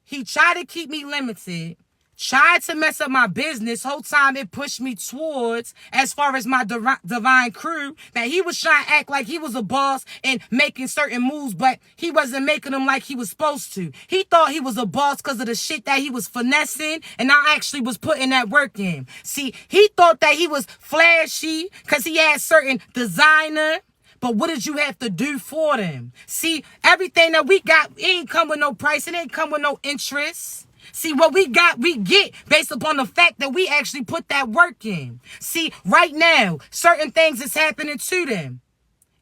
he tried to keep me limited, tried to mess up my business. Whole time it pushed me towards, as far as my divine crew, that he was trying to act like he was a boss and making certain moves, but he wasn't making them like he was supposed to. He thought he was a boss because of the shit that he was finessing, and I actually was putting that work in. See, he thought that he was flashy because he had certain designer. But what did you have to do for them? See, everything that we got, it ain't come with no price. It ain't come with no interest. See, what we got, we get based upon the fact that we actually put that work in. See, right now, certain things is happening to them.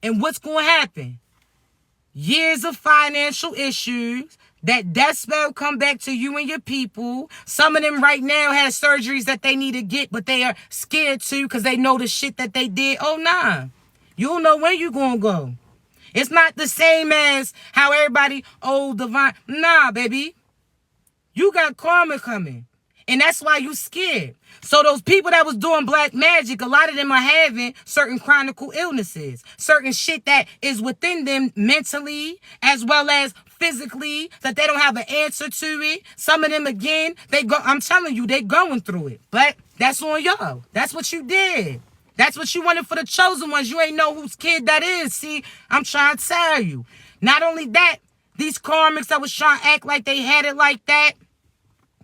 And what's going to happen? Years of financial issues. That death spell come back to you and your people. Some of them right now have surgeries that they need to get, but they are scared to because they know the shit that they did. Oh, nah. You don't know when you going to go. It's not the same as how everybody, divine. Nah, baby. You got karma coming. And that's why you scared. So those people that was doing black magic, a lot of them are having certain chronic illnesses. Certain shit that is within them mentally as well as physically, that they don't have an answer to it. Some of them, again, I'm telling you, they going through it. But that's on y'all. That's what you did. That's what you wanted for the chosen ones. You ain't know whose kid that is. See, I'm trying to tell you. Not only that, these karmics that was trying to act like they had it like that,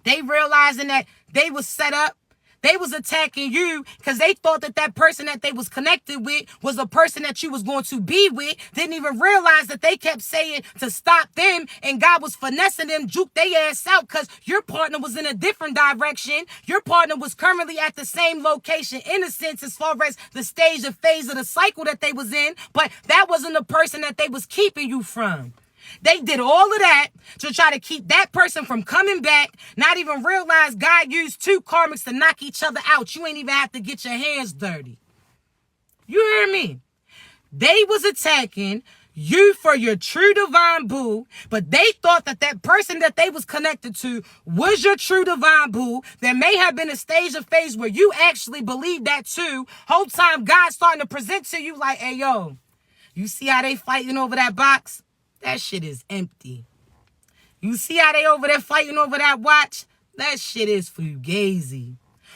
they realizing that they was set up. They was attacking you because they thought that that person that they was connected with was a person that you was going to be with. Didn't even realize that they kept saying to stop them, and God was finessing them, juke their ass out because your partner was in a different direction. Your partner was currently at the same location, in a sense, as far as the stage or phase of the cycle that they was in, but that wasn't the person that they was keeping you from. They did all of that to try to keep that person from coming back, not even realize God used two karmics to knock each other out. You ain't even have to get your hands dirty. You hear me? They was attacking you for your true divine boo, but they thought that that person that they was connected to was your true divine boo. There may have been a stage of phase where you actually believed that too. Whole time God's starting to present to you like, hey, yo, you see how they fighting over that box? That shit is empty. You see how they over there fighting over that watch? That shit is fugazi.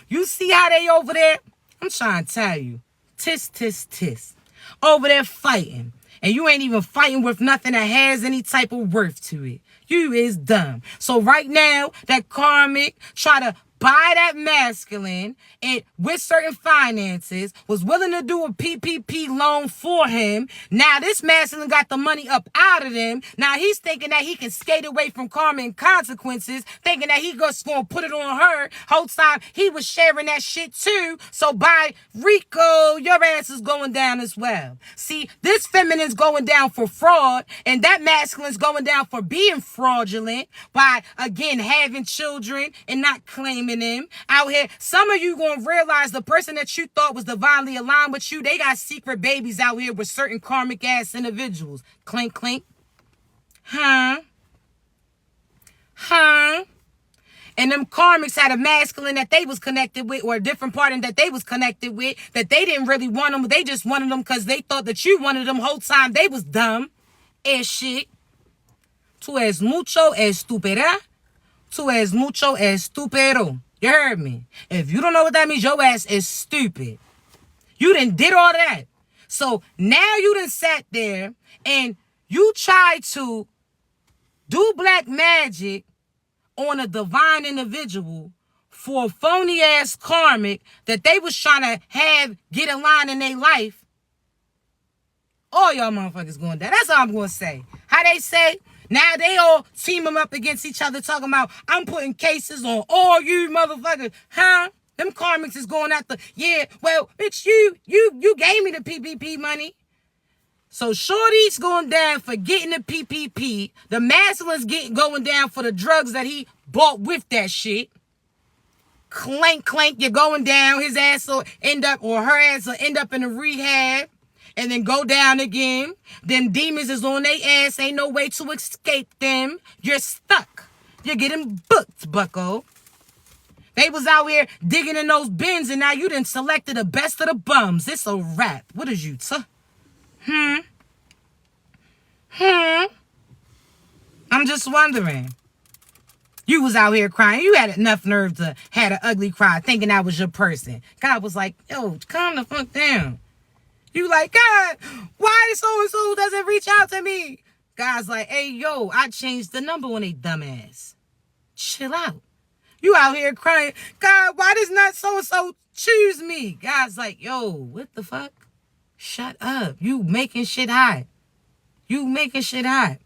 You see how they over there? I'm trying to tell you. Tis, tis, tis. Over there fighting. And you ain't even fighting with nothing that has any type of worth to it. You is dumb. So right now, that karmic try to buy that masculine and with certain finances was willing to do a PPP loan for him. Now this masculine got the money up out of them. Now he's thinking that he can skate away from karma and consequences, thinking that he just gonna put it on her. Whole time he was sharing that shit too. So by Rico, your ass is going down as well. See, this feminine's going down for fraud, and that masculine's going down for being fraudulent by, again, having children and not claiming them out here. Some of you gonna realize the person that you thought was divinely aligned with you, they got secret babies out here with certain karmic ass individuals. Clink, clink. Huh? And them karmics had a masculine that they was connected with, or a different partner that they was connected with, that they didn't really want them. They just wanted them because they thought that you wanted them. Whole time they was dumb as shit. Tú es mucho estúpida. Tú es mucho estúpido. You heard me? If you don't know what that means, your ass is stupid. You done did all that. So now you done sat there and you tried to do black magic on a divine individual for a phony ass karmic that they was trying to have get a line in their life. All y'all motherfuckers going down. That's all I'm going to say. How they say, now they all team them up against each other talking about, I'm putting cases on all you motherfuckers. Huh? Them karmics is going after, yeah, well, bitch, you gave me the PPP money. So Shorty's going down for getting the PPP. The masculine's going down for the drugs that he bought with that shit. clank, clank, you're going down. His ass will end up, or her ass will end up in a rehab and then go down again. Then demons is on their ass. Ain't no way to escape them. You're stuck. You're getting booked, bucko. They was out here digging in those bins, and now you done selected the best of the bums. It's a wrap. What is you, I'm just wondering. You was out here crying. You had enough nerve to had an ugly cry thinking that was your person. God was like, yo, calm the fuck down. You like, God, why so-and-so doesn't reach out to me? God's like, hey, yo, I changed the number on they dumbass. Chill out. You out here crying, God, why does not so-and-so choose me? God's like, yo, what the fuck? Shut up. You making shit hot. You making shit hot.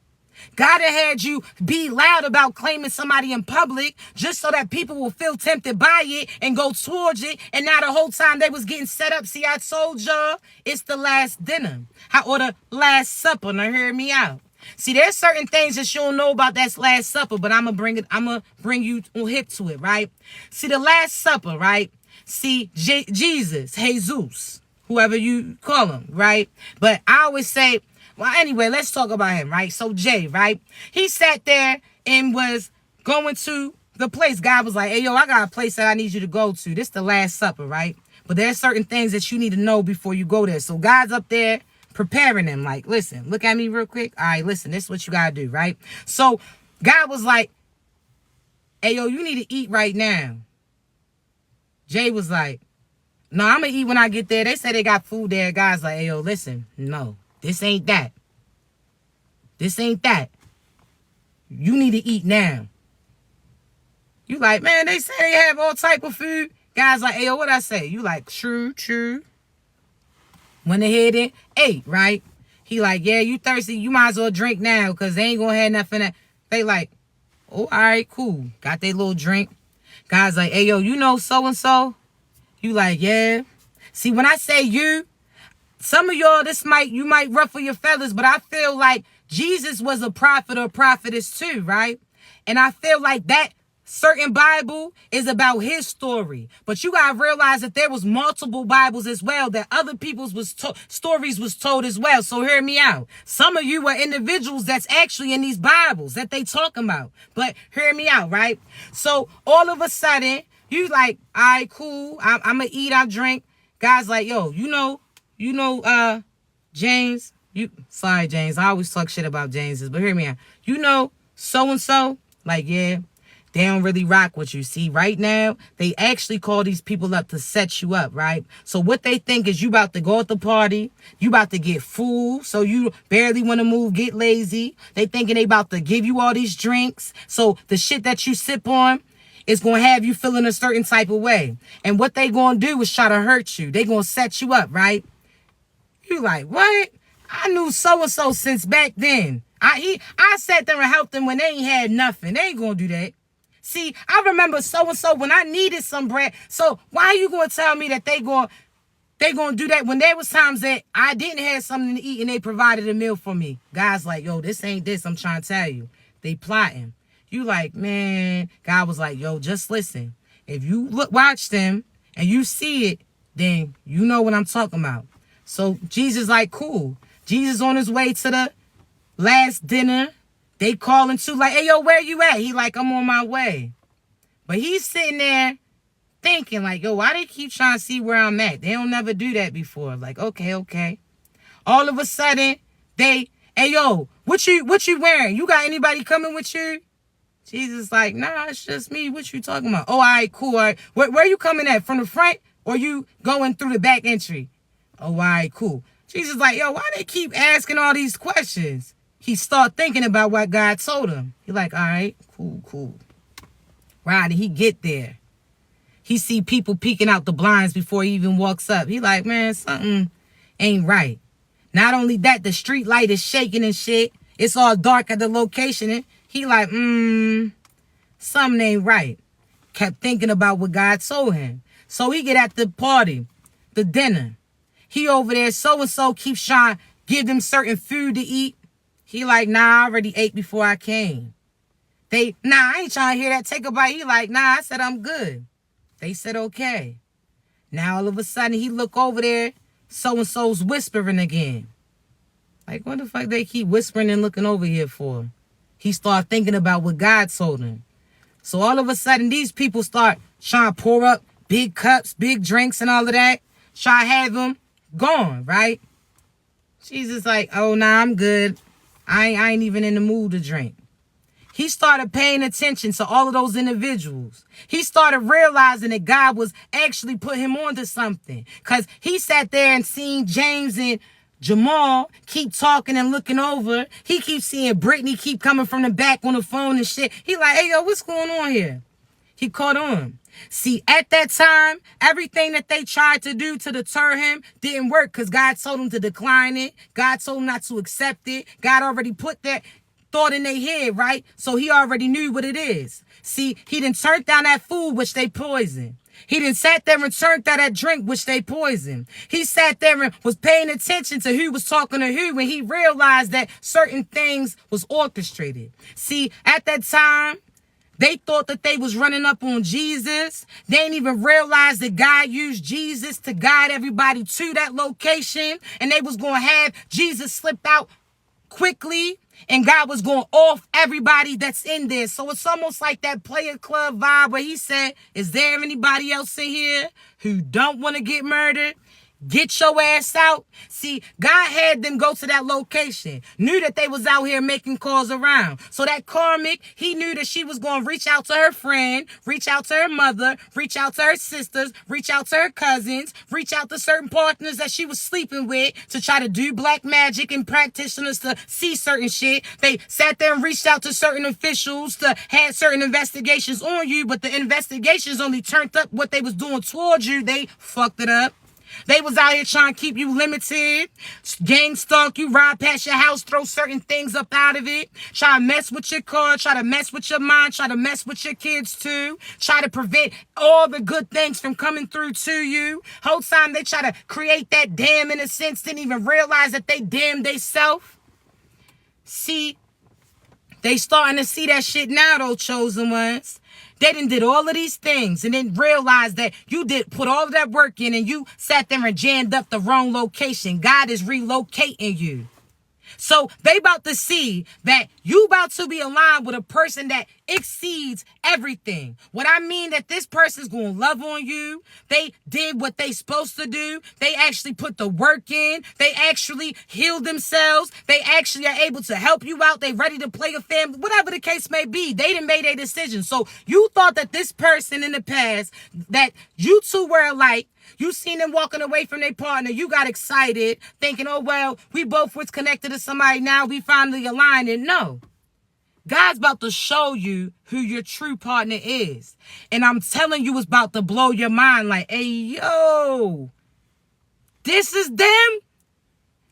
God had you be loud about claiming somebody in public just so that people will feel tempted by it and go towards it. And now the whole time they was getting set up. See, I told y'all it's the last dinner or the last supper. Now hear me out. See, there's certain things that you don't know about that last supper, but I'm going to bring you hip to it, right? See, the last supper, right? See, Jesus, whoever you call him, right? But I always say, well, anyway, let's talk about him, right? So Jay, right? He sat there and was going to the place. God was like, hey, yo, I got a place that I need you to go to. This the Last Supper, right? But there's certain things that you need to know before you go there. So God's up there preparing him. Like, listen, look at me real quick. All right, listen, this is what you got to do, right? So God was like, hey, yo, you need to eat right now. Jay was like, no, I'm going to eat when I get there. They said they got food there. God's like, hey, yo, listen, no. This ain't that. This ain't that. You need to eat now. You like, man, they say they have all type of food. Guys like, hey, yo, what I say? You like, true. Went ahead and ate, right? He like, yeah, you thirsty. You might as well drink now because they ain't going to have nothing. They like, oh, all right, cool. Got their little drink. Guys like, hey, yo, you know so-and-so? You like, yeah. See, when I say you, some of y'all, you might ruffle your feathers, but I feel like Jesus was a prophet or prophetess too, right? And I feel like that certain Bible is about his story. But you got to realize that there was multiple Bibles as well, that other people's stories was told as well. So hear me out. Some of you are individuals that's actually in these Bibles that they talking about. But hear me out, right? So all of a sudden, you like, all right, cool. I'm going to eat, I drink. God's like, yo, you know, James, sorry, James. I always talk shit about James's, but hear me out. You know, so-and-so, like, yeah, they don't really rock with you. See, right now, they actually call these people up to set you up, right? So what they think is you about to go at the party, you about to get full, so you barely want to move, get lazy. They thinking they about to give you all these drinks, so the shit that you sip on, it's going to have you feeling a certain type of way. And what they going to do is try to hurt you. They going to set you up, right? You like, what? I knew so-and-so since back then. I sat there and helped them when they ain't had nothing. They ain't going to do that. See, I remember so-and-so when I needed some bread. So why are you going to tell me that they going to do that when there was times that I didn't have something to eat and they provided a meal for me? Guys like, yo, this ain't this. I'm trying to tell you. They plotting. You like, man. God was like, yo, just listen. If you watch them and you see it, then you know what I'm talking about. So Jesus like, cool. Jesus on his way to the last dinner. They calling too like, hey, yo, where you at? He like, I'm on my way. But he's sitting there thinking like, yo, why they keep trying to see where I'm at? They don't never do that before. Like, okay. All of a sudden, hey, yo, what you wearing? You got anybody coming with you? Jesus like, nah, it's just me. What you talking about? Oh, all right, cool. All right. Where you coming at? From the front or you going through the back entry? Oh, all right, cool. Jesus like, yo, why they keep asking all these questions? He start thinking about what God told him. He like, all right, cool. Right, and he get there. He see people peeking out the blinds before he even walks up. He like, man, something ain't right. Not only that, the street light is shaking and shit. It's all dark at the location. And he like, something ain't right. Kept thinking about what God told him. So he get at the party, the dinner. He over there, so-and-so keeps trying to give them certain food to eat. He like, nah, I already ate before I came. I ain't trying to hear that. Take a bite. He like, nah, I said I'm good. They said, okay. Now all of a sudden he look over there, so-and-so's whispering again. Like, what the fuck they keep whispering and looking over here for? He start thinking about what God told him. So all of a sudden, these people start trying to pour up big cups, big drinks and all of that. Try to have them gone, right? She's just like, oh, nah, I'm good. I ain't even in the mood to drink. He started paying attention to all of those individuals. He started realizing that God was actually put him onto something. Because he sat there and seen James and Jamal keep talking and looking over. He keeps seeing Brittany keep coming from the back on the phone and shit. He like, hey, yo, what's going on here? He caught on. See, at that time, everything that they tried to do to deter him didn't work because God told him to decline it. God told him not to accept it. God already put that thought in their head, right? So he already knew what it is. See, he done turned down that food, which they poisoned. He done sat there and turned down that drink, which they poisoned. He sat there and was paying attention to who was talking to who, and he realized that certain things was orchestrated. See, at that time, they thought that they was running up on Jesus. They didn't even realize that God used Jesus to guide everybody to that location, and they was going to have Jesus slip out quickly, and God was going off everybody that's in there. So it's almost like that Player Club vibe where he said, is there anybody else in here who don't want to get murdered? Get your ass out. See, God had them go to that location, knew that they was out here making calls around. So that Karmic, he knew that she was going to reach out to her friend, reach out to her mother, reach out to her sisters, reach out to her cousins, reach out to certain partners that she was sleeping with to try to do black magic and practitioners to see certain shit. They sat there and reached out to certain officials to have certain investigations on you, but the investigations only turned up what they was doing towards you. They fucked it up. They was out here trying to keep you limited, gang stalk you, ride past your house, throw certain things up out of it, try to mess with your car, try to mess with your mind, try to mess with your kids too, try to prevent all the good things from coming through to you. Whole time they try to create that dam in a sense, didn't even realize that they damned theyself. See, they starting to see that shit now though, chosen ones. They done did all of these things and then realized that you did put all of that work in and you sat there and jammed up the wrong location. God is relocating you. So they about to see that you about to be aligned with a person that exceeds everything. What I mean that this person's going to love on you. They did what they supposed to do. They actually put the work in. They actually healed themselves. They actually are able to help you out. They ready to play a family, whatever the case may be. They done made a decision. So you thought that this person in the past, that you two were alike, you seen them walking away from their partner. You got excited, thinking, oh, well, we both was connected to somebody. Now we finally aligned. And no, God's about to show you who your true partner is. And I'm telling you, it's about to blow your mind like, hey, yo, this is them?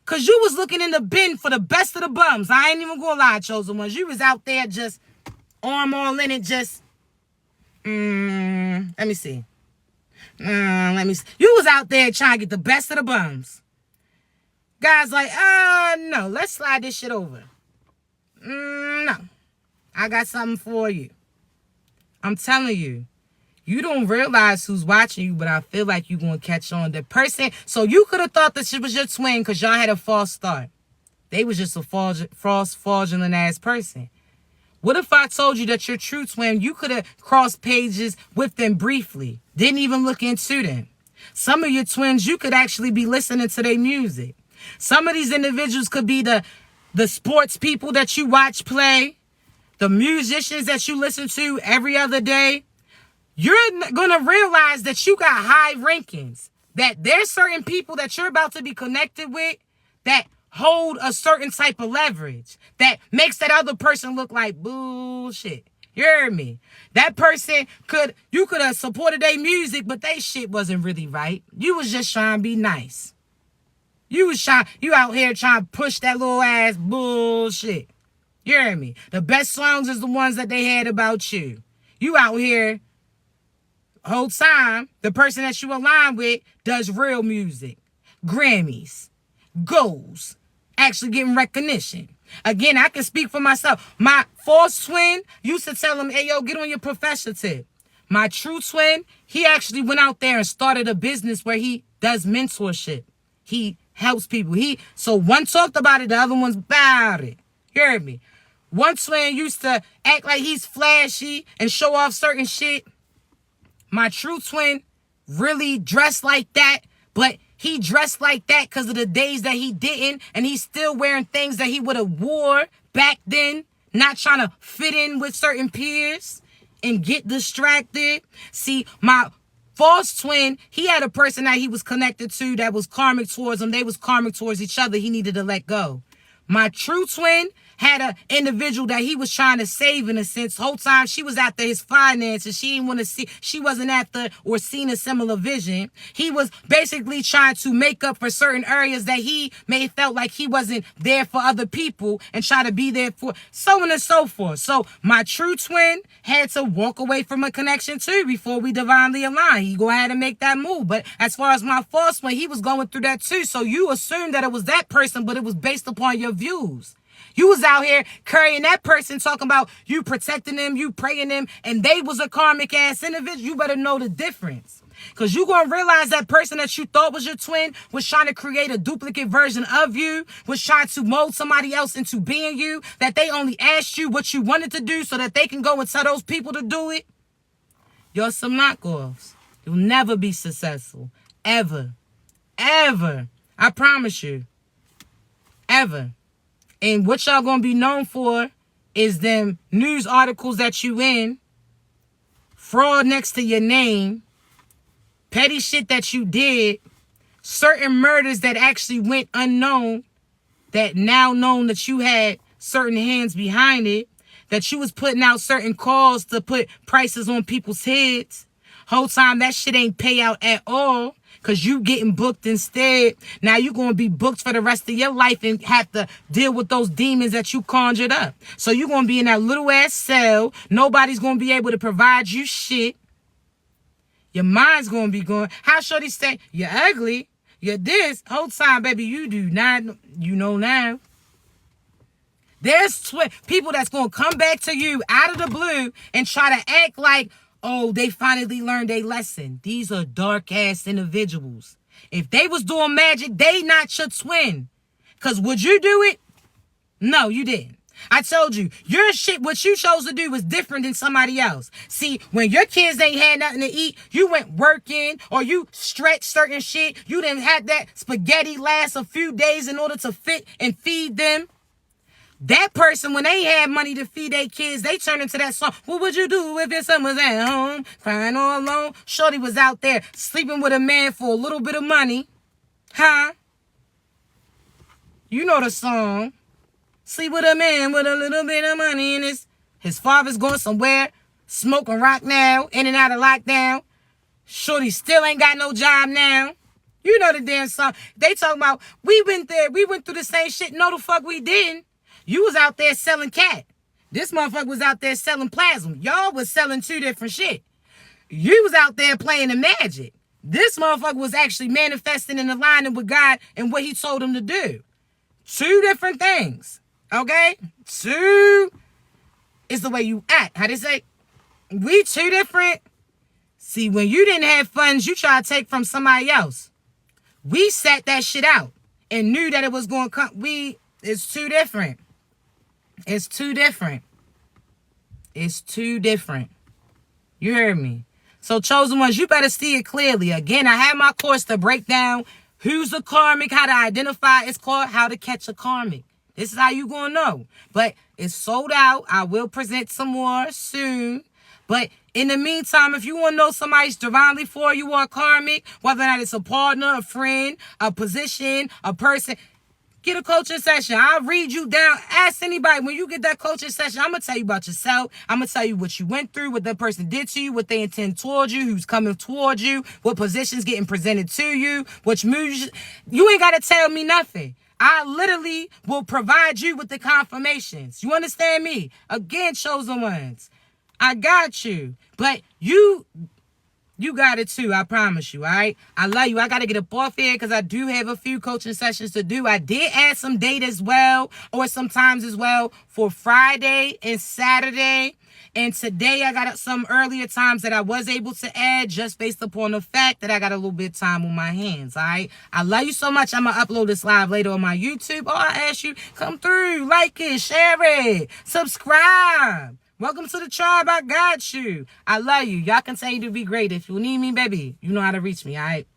Because you was looking in the bin for the best of the bums. I ain't even going to lie, chosen ones. You was out there just arm all in it, just, let me see. You was out there trying to get the best of the bums. Guys like, no, let's slide this shit over. No, I got something for you. I'm telling you, you don't realize who's watching you, but I feel like you're going to catch on. The person, so you could have thought that she was your twin because y'all had a false start. They was just a fraudulent ass person. What if I told you that your true twin, you could have crossed pages with them briefly, didn't even look into them? Some of your twins, you could actually be listening to their music. Some of these individuals could be the sports people that you watch play, the musicians that you listen to every other day. You're going to realize that you got high rankings, that there's certain people that you're about to be connected with that hold a certain type of leverage that makes that other person look like bullshit. You heard me? That person you could have supported their music, but they shit wasn't really right. You was just trying to be nice. You out here trying to push that little ass bullshit. You heard me? The best songs is the ones that they had about you. You out here, whole time, the person that you align with does real music. Grammys. Goals. Actually getting recognition. Again, I can speak for myself. My false twin used to tell him, hey, yo, get on your professor tip. My true twin, he actually went out there and started a business where he does mentorship. He helps people. So one talked about it, the other one's about it. You heard me? One twin used to act like he's flashy and show off certain shit. My true twin really dressed like that, but he dressed like that because of the days that he didn't, and he's still wearing things that he would have wore back then, not trying to fit in with certain peers and get distracted. See, my false twin, he had a person that he was connected to that was karmic towards him. They was karmic towards each other. He needed to let go. My true twin had an individual that he was trying to save in a sense. The whole time she was after his finances. She didn't want to see, she wasn't after or seen a similar vision. He was basically trying to make up for certain areas that he may have felt like he wasn't there for other people and try to be there for so on and so forth. So my true twin had to walk away from a connection too before we divinely align. He go ahead and make that move. But as far as my false one, he was going through that too. So you assumed that it was that person, but it was based upon your views. You was out here carrying that person, talking about you protecting them, you praying them, and they was a karmic ass individual. You better know the difference. Because you going to realize that person that you thought was your twin was trying to create a duplicate version of you, was trying to mold somebody else into being you, that they only asked you what you wanted to do so that they can go and tell those people to do it. You're some knockoffs. You'll never be successful. Ever. Ever. I promise you. Ever. And what y'all gonna be known for is them news articles that you in, fraud next to your name, petty shit that you did, certain murders that actually went unknown, that now known that you had certain hands behind it, that you was putting out certain calls to put prices on people's heads. Whole time that shit ain't pay out at all. Because you getting booked instead. Now you're going to be booked for the rest of your life and have to deal with those demons that you conjured up. So you're going to be in that little ass cell. Nobody's going to be able to provide you shit. Your mind's going to be going. How shorty say, you're ugly, you're this. Whole time, baby, you do not, you know now. There's people that's going to come back to you out of the blue and try to act like, oh, they finally learned a lesson. These are dark-ass individuals. If they was doing magic, they not your twin. Because would you do it? No, you didn't. I told you, your shit, what you chose to do was different than somebody else. See, when your kids ain't had nothing to eat, you went working or you stretched certain shit. You didn't have that spaghetti last a few days in order to fit and feed them. That person, when they had money to feed their kids, they turned into that song. What would you do if your son was at home, crying all alone? Shorty was out there sleeping with a man for a little bit of money. Huh? You know the song. Sleep with a man with a little bit of money and his father's going somewhere, smoking rock now, in and out of lockdown. Shorty still ain't got no job now. You know the damn song. They talking about, we went there, we went through the same shit. No, the fuck we didn't. You was out there selling cat. This motherfucker was out there selling plasma. Y'all was selling two different shit. You was out there playing the magic. This motherfucker was actually manifesting and aligning with God and what he told him to do. Two different things. Okay? Two is the way you act. How they say? We two different. See, when you didn't have funds, you try to take from somebody else. We set that shit out and knew that it was going to come. It's two different. It's two different. It's two different. You heard me. So chosen ones, you better see it clearly. Again, I have my course to break down who's a karmic, how to identify. It's called How to Catch a Karmic. This is how you gonna know. But it's sold out. I will present some more soon. But in the meantime, if you want to know somebody's divinely for you or a karmic, whether or not it's a partner, a friend, a position, a person, get a coaching session. I'll read you down. Ask anybody. When you get that coaching session, I'm going to tell you about yourself. I'm going to tell you what you went through, what that person did to you, what they intend towards you, who's coming towards you, what positions getting presented to you, which moves. You ain't got to tell me nothing. I literally will provide you with the confirmations. You understand me? Again, chosen ones. I got you. But you You got it too. I promise you. All right. I love you. I got to get up off here because I do have a few coaching sessions to do. I did add some date as well, or some times as well, for Friday and Saturday. And today I got some earlier times that I was able to add just based upon the fact that I got a little bit of time on my hands. All right. I love you so much. I'm going to upload this live later on my YouTube. Or I ask you, come through, like it, share it, subscribe. Welcome to the tribe. I got you. I love you. Y'all continue to be great. If you need me, baby, you know how to reach me. All right.